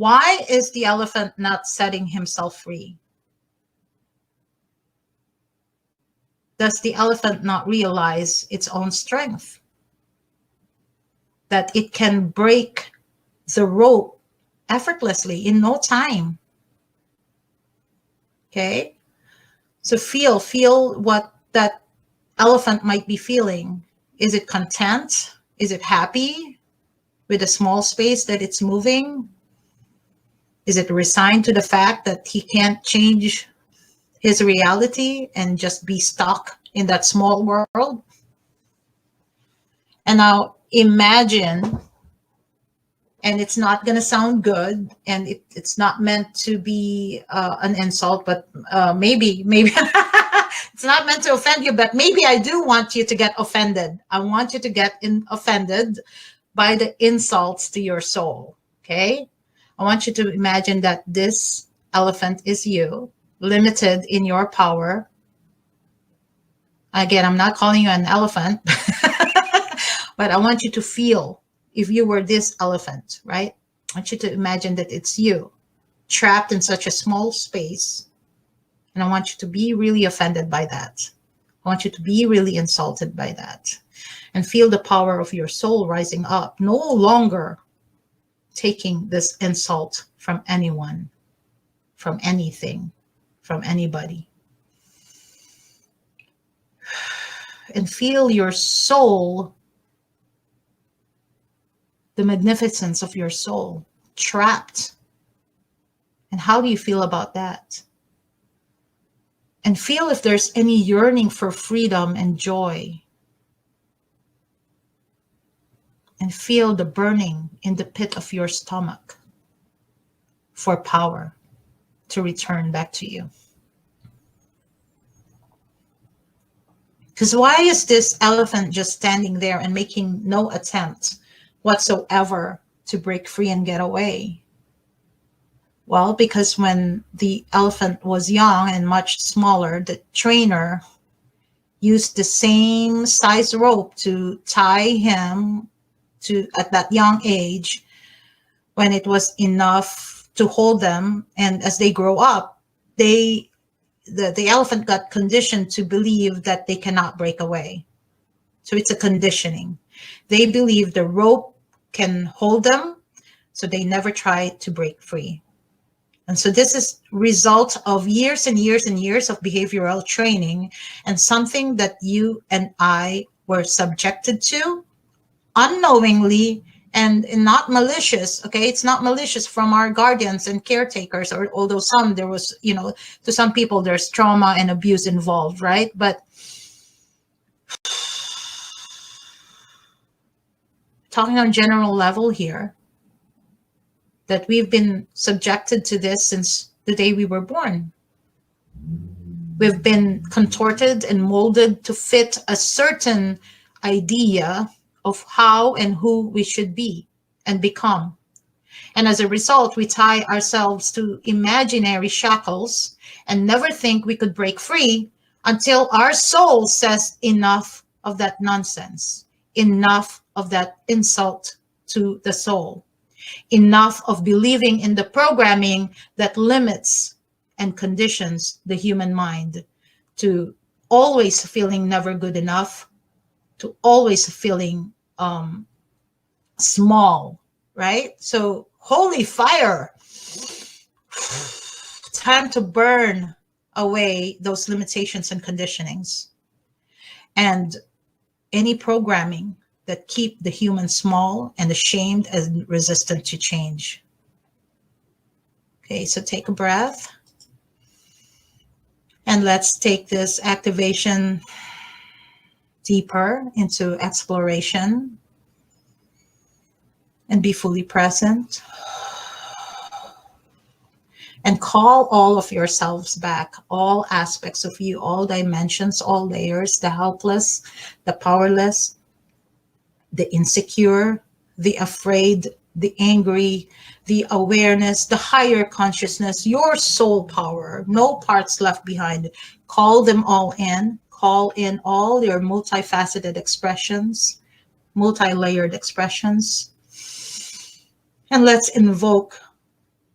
Why is the elephant not setting himself free? Does the elephant not realize its own strength? That it can break the rope effortlessly in no time. Okay? So feel what that elephant might be feeling. Is it content? Is it happy with the small space that it's moving? Is it resigned to the fact that he can't change his reality and just be stuck in that small world? And now imagine, and it's not going to sound good, and it's not meant to be an insult, but maybe it's not meant to offend you, but maybe I do want you to get offended. I want you to get offended by the insults to your soul. Okay? I want you to imagine that this elephant is you, limited in your power. Again, I'm not calling you an elephant, but I want you to feel if you were this elephant, right? I want you to imagine that it's you, trapped in such a small space. And I want you to be really offended by that. I want you to be really insulted by that. And feel the power of your soul rising up, no longer taking this insult from anyone, from anything, from anybody. And feel your soul, the magnificence of your soul, trapped. And how do you feel about that? And feel if there's any yearning for freedom and joy. And feel the burning in the pit of your stomach for power to return back to you. Because why is this elephant just standing there and making no attempt whatsoever to break free and get away? Well, because when the elephant was young and much smaller, the trainer used the same size rope to tie him to at that young age when it was enough to hold them. And as they grow up, the elephant got conditioned to believe that they cannot break away. So it's a conditioning. They believe the rope can hold them, so they never try to break free. And so this is result of years and years and years of behavioral training, and something that you and I were subjected to unknowingly and not malicious. Okay, it's not malicious from our guardians and caretakers, or although there was, to some people there's trauma and abuse involved, right? But talking on general level here, that we've been subjected to this since the day we were born. We've been contorted and molded to fit a certain idea of how and who we should be and become. And as a result, we tie ourselves to imaginary shackles and never think we could break free until our soul says enough of that nonsense, enough of that insult to the soul, enough of believing in the programming that limits and conditions the human mind to always feeling never good enough, to always feeling small, right? So holy fire, time to burn away those limitations and conditionings and any programming that keep the human small and ashamed and resistant to change. Okay, so take a breath. And let's take this activation deeper into exploration and be fully present. And call all of yourselves back, all aspects of you, all dimensions, all layers, the helpless, the powerless, the insecure, the afraid, the angry, the awareness, the higher consciousness, your soul power, no parts left behind. Call them all in. Call in all your multifaceted expressions, multi-layered expressions. And let's invoke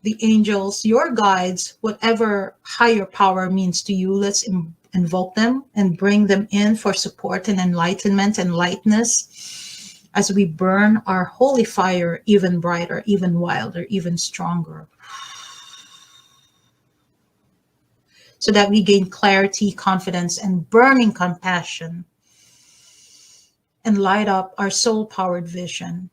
the angels, your guides, whatever higher power means to you, let's invoke them and bring them in for support and enlightenment and lightness as we burn our holy fire even brighter, even wilder, even stronger, so that we gain clarity, confidence, and burning compassion and light up our soul-powered vision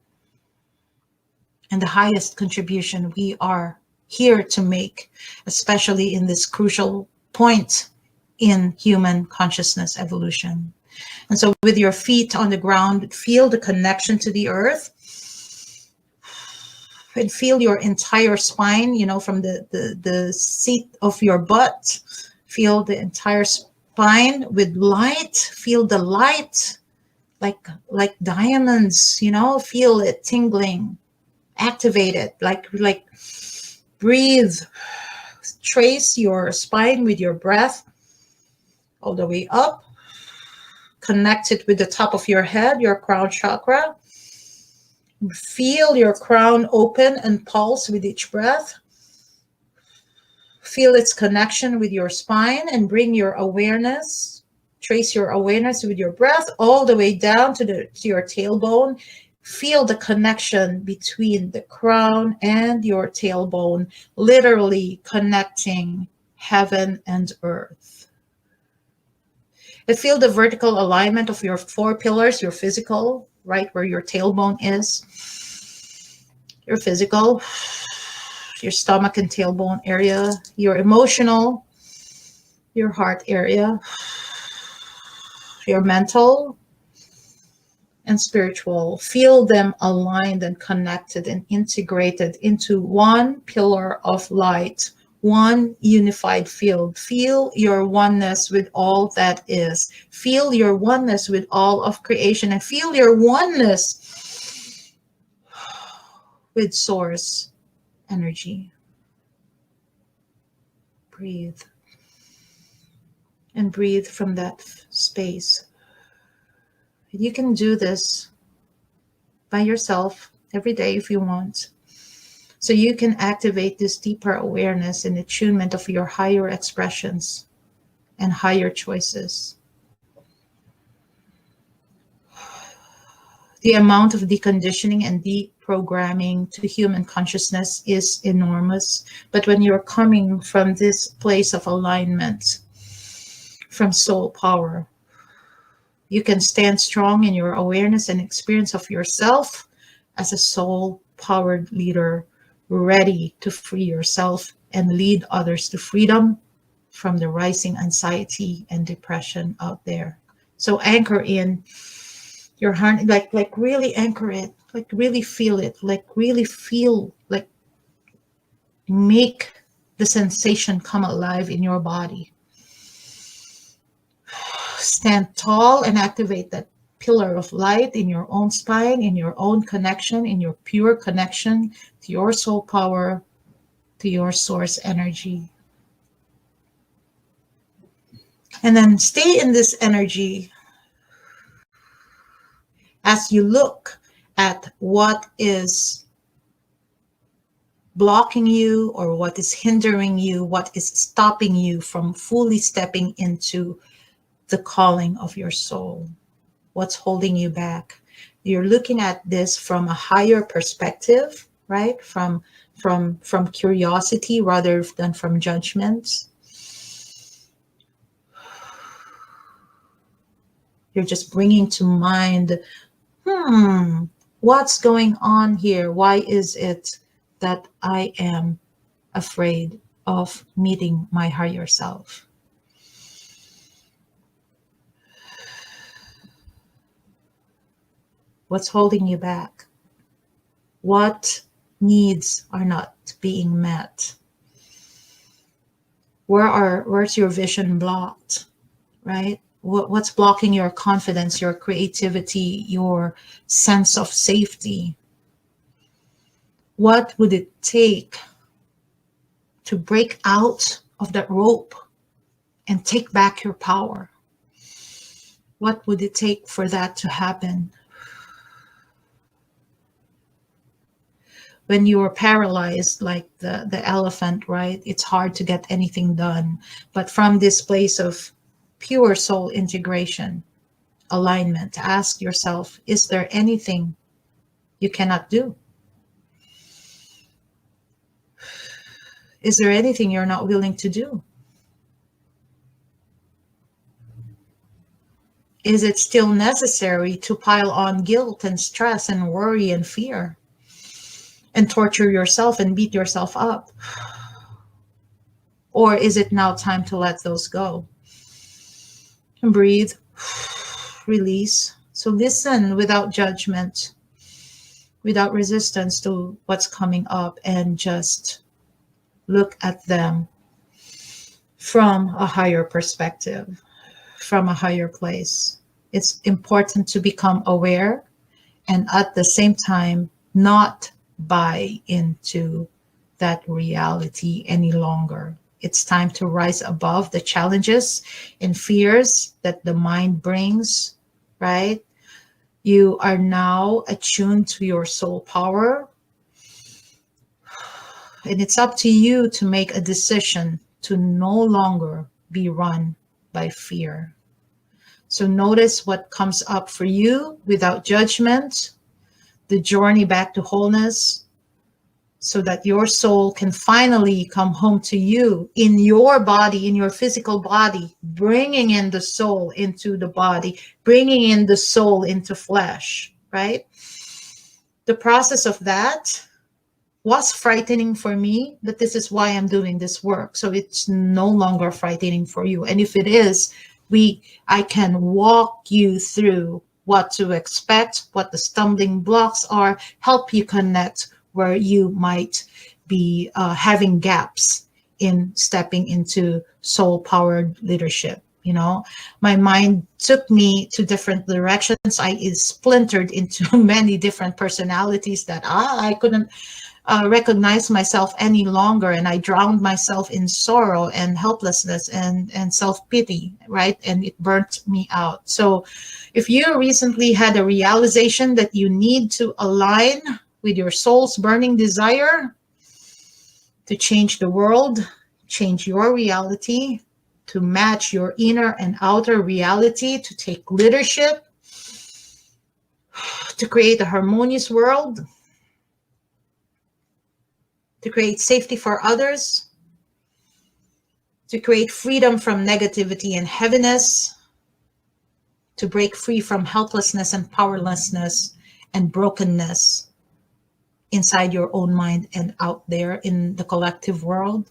and the highest contribution we are here to make, especially in this crucial point in human consciousness evolution. And so with your feet on the ground, feel the connection to the earth and feel your entire spine, from the seat of your butt, feel the entire spine with light, feel the light like diamonds, feel it tingling, activate it, like breathe, trace your spine with your breath all the way up, connect it with the top of your head, your crown chakra. Feel your crown open and pulse with each breath. Feel its connection with your spine and bring your awareness, trace your awareness with your breath all the way down to your tailbone. Feel the connection between the crown and your tailbone, literally connecting heaven and earth. And feel the vertical alignment of your 4 pillars, your physical, right where your tailbone is, your physical, your stomach and tailbone area, your emotional, your heart area, your mental and spiritual. Feel them aligned and connected and integrated into one pillar of light, one unified field. Feel your oneness with all that is. Feel your oneness with all of creation, and feel your oneness with source energy. Breathe. And breathe from that space. You can do this by yourself every day if you want. So you can activate this deeper awareness and attunement of your higher expressions and higher choices. The amount of deconditioning and deprogramming to human consciousness is enormous. But when you're coming from this place of alignment, from soul power, you can stand strong in your awareness and experience of yourself as a soul-powered leader, ready to free yourself and lead others to freedom from the rising anxiety and depression out there. So anchor in your heart, like really anchor it, like really feel it, like really feel, like make the sensation come alive in your body. Stand tall and activate that pillar of light in your own spine, in your own connection, in your pure connection to your soul power, to your source energy. And then stay in this energy as you look at what is blocking you or what is hindering you, what is stopping you from fully stepping into the calling of your soul. What's holding you back? You're looking at this from a higher perspective, right? From curiosity rather than from judgment. You're just bringing to mind, what's going on here? Why is it that I am afraid of meeting my higher self? What's holding you back? What needs are not being met? Where's your vision blocked, right? What's blocking your confidence, your creativity, your sense of safety? What would it take to break out of that rope and take back your power? What would it take for that to happen? When you are paralyzed like the elephant, right? It's hard to get anything done. But from this place of pure soul integration, alignment, ask yourself, is there anything you cannot do? Is there anything you're not willing to do? Is it still necessary to pile on guilt and stress and worry and fear and torture yourself and beat yourself up? Or is it now time to let those go? And breathe, release. So listen without judgment, without resistance to what's coming up, and just look at them from a higher perspective, from a higher place. It's important to become aware and at the same time not buy into that reality any longer. It's time to rise above the challenges and fears that the mind brings, right? You are now attuned to your soul power, and it's up to you to make a decision to no longer be run by fear. So notice what comes up for you without judgment, the journey back to wholeness, so that your soul can finally come home to you in your body, in your physical body, bringing in the soul into the body, bringing in the soul into flesh, right? The process of that was frightening for me, but this is why I'm doing this work. So it's no longer frightening for you. And if it is, I can walk you through what to expect, what the stumbling blocks are, help you connect where you might be having gaps in stepping into soul-powered leadership. You know, my mind took me to different directions. I is splintered into many different personalities that I couldn't recognize myself any longer, and I drowned myself in sorrow and helplessness and self-pity, right? And it burnt me out. So if you recently had a realization that you need to align with your soul's burning desire to change the world, change your reality, to match your inner and outer reality, to take leadership, to create a harmonious world, to create safety for others, to create freedom from negativity and heaviness, to break free from helplessness and powerlessness and brokenness inside your own mind and out there in the collective world.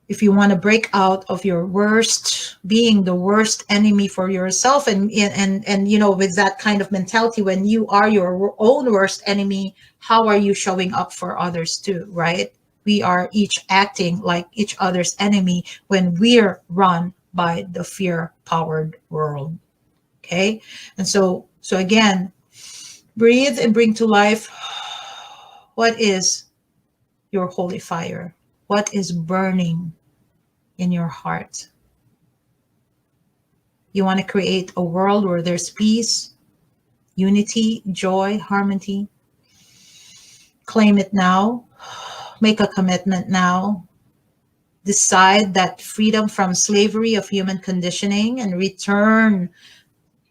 If you want to break out of your worst, being the worst enemy for yourself, and you know, with that kind of mentality, when you are your own worst enemy, how are you showing up for others too, right? We are each acting like each other's enemy when we're run by the fear-powered world. Okay, and so again, breathe and bring to life. What is your holy fire? What is burning in your heart? You want to create a world where there's peace, unity, joy, harmony. Claim it now. Make a commitment now. Decide that freedom from slavery of human conditioning and return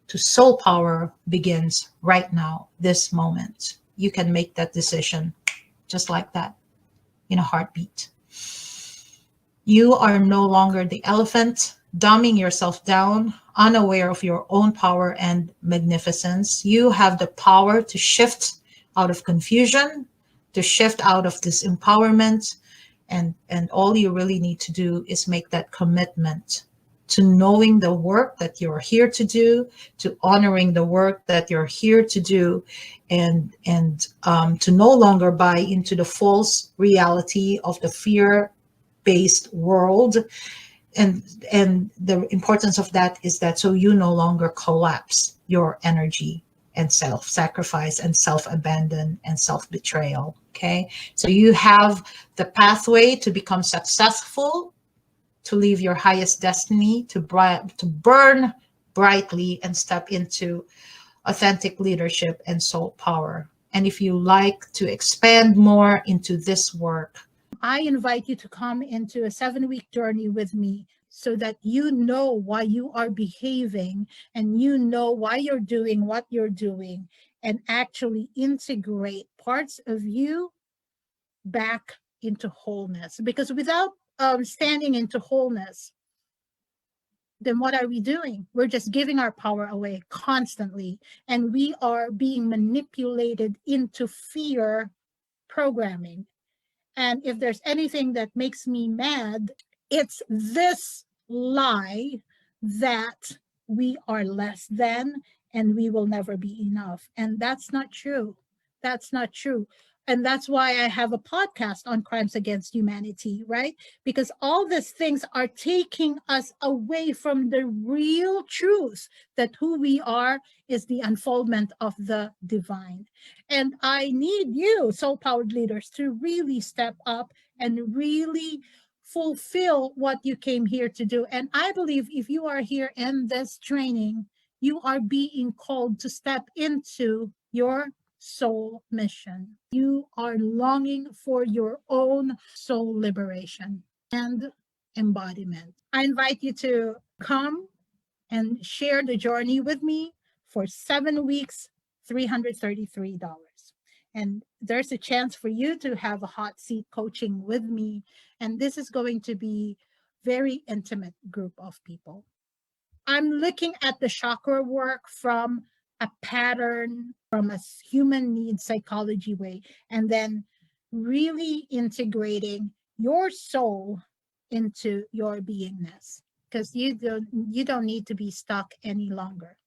to soul power begins right now, this moment. You can make that decision just like that in a heartbeat. You are no longer the elephant, dumbing yourself down, unaware of your own power and magnificence. You have the power to shift out of confusion, to shift out of disempowerment, and all you really need to do is make that commitment to knowing the work that you're here to do, to honoring the work that you're here to do, and to no longer buy into the false reality of the fear-based world. And the importance of that is that so you no longer collapse your energy and self-sacrifice and self-abandon and self-betrayal. Okay, so you have the pathway to become successful, to live your highest destiny, to burn brightly and step into authentic leadership and soul power. And if you like to expand more into this work, I invite you to come into a 7-week journey with me so that you know why you are behaving and you know why you're doing what you're doing and actually integrate parts of you back into wholeness. Because without standing into wholeness, then what are we doing? We're just giving our power away constantly, and we are being manipulated into fear programming. And if there's anything that makes me mad, it's this lie that we are less than and we will never be enough. And that's not true. That's not true. And that's why I have a podcast on crimes against humanity, right? Because all these things are taking us away from the real truth that who we are is the unfoldment of the divine. And I need you, soul powered leaders, to really step up and really fulfill what you came here to do. And I believe if you are here in this training, you are being called to step into your soul mission. You are longing for your own soul liberation and embodiment. I invite you to come and share the journey with me for 7 weeks, $333. And there's a chance for you to have a hot seat coaching with me. And this is going to be very intimate group of people. I'm looking at the chakra work from a pattern, from a human needs psychology way, and then really integrating your soul into your beingness, because you don't need to be stuck any longer.